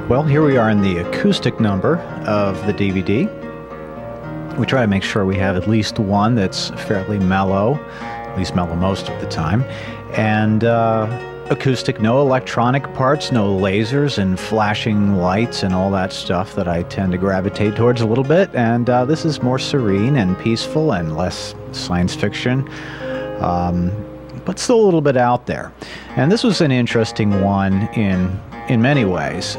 Well, here we are in the acoustic number of the DVD. We try to make sure we have at least one that's fairly mellow, at least mellow most of the time. And acoustic, no electronic parts, no lasers and flashing lights and all that stuff that I tend to gravitate towards a little bit. And this is more serene and peaceful and less science fiction, but still a little bit out there. And this was an interesting one in many ways.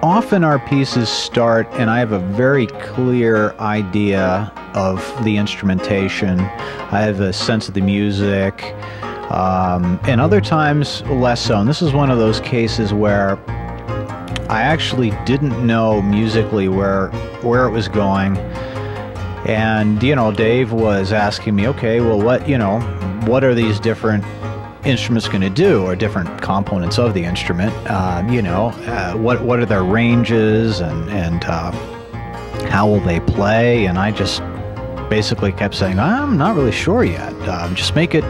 Often our pieces start, and I have a very clear idea of the instrumentation. I have a sense of the music, and other times less so. And this is one of those cases where I actually didn't know musically where it was going. And, you know, Dave was asking me, okay, well, what are these different instruments going to do, or different components of the instrument? What are their ranges, and how will they play? And I just basically kept saying, I'm not really sure yet. Just make it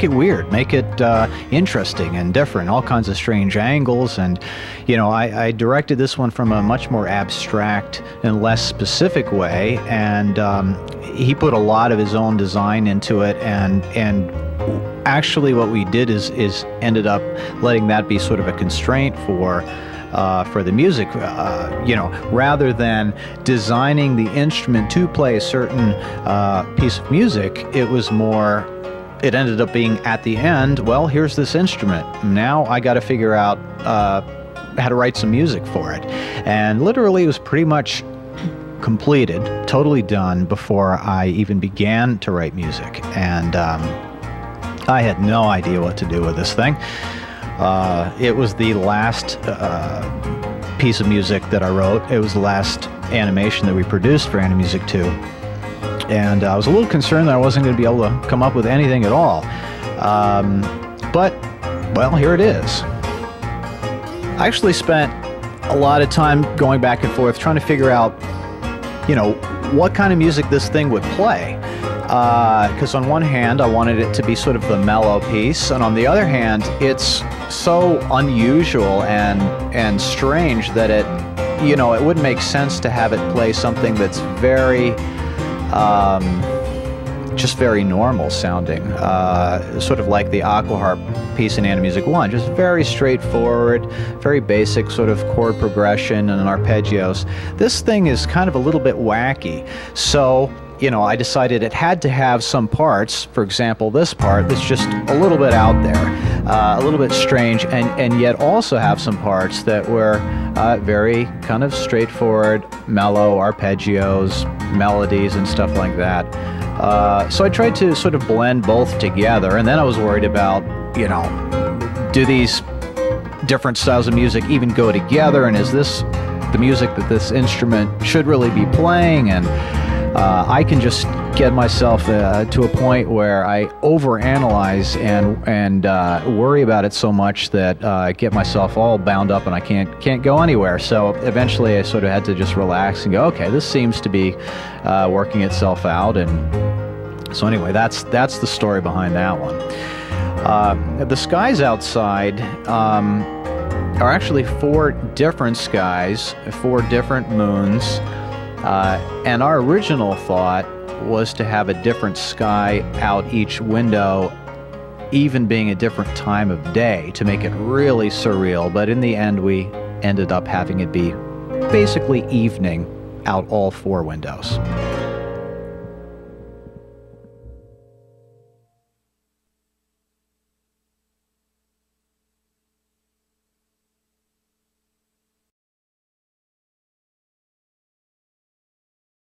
weird, make it interesting and different, all kinds of strange angles. And I directed this one from a much more abstract and less specific way, and he put a lot of his own design into it, and actually what we did is ended up letting that be sort of a constraint for the music, rather than designing the instrument to play a certain piece of music. It ended up being, at the end, well, here's this instrument. Now I got to figure out how to write some music for it. And literally it was pretty much completed, totally done, before I even began to write music. And I had no idea what to do with this thing. It was the last piece of music that I wrote. It was the last animation that we produced for Animusic 2. And I was a little concerned that I wasn't going to be able to come up with anything at all. But, well, here it is. I actually spent a lot of time going back and forth trying to figure out, what kind of music this thing would play. Because on one hand, I wanted it to be sort of the mellow piece, and on the other hand, it's so unusual and strange that it wouldn't make sense to have it play something that's very, just very normal sounding, sort of like the Aquaharp piece in Animusic 1, just very straightforward, very basic sort of chord progression and arpeggios. This thing is kind of a little bit wacky, so I decided it had to have some parts, for example, this part that's just a little bit out there, a little bit strange, and yet also have some parts that were very kind of straightforward, mellow arpeggios, melodies, and stuff like that. So I tried to sort of blend both together, and then I was worried about, do these different styles of music even go together, and is this the music that this instrument should really be playing? And I can just get myself to a point where I overanalyze and worry about it so much that I get myself all bound up and I can't go anywhere. So eventually I sort of had to just relax and go, okay, this seems to be working itself out. And so anyway, that's the story behind that one. The skies outside are actually 4 different skies, 4 different moons. And our original thought was to have a different sky out each window, even being a different time of day, to make it really surreal. But in the end, we ended up having it be basically evening out all 4 windows.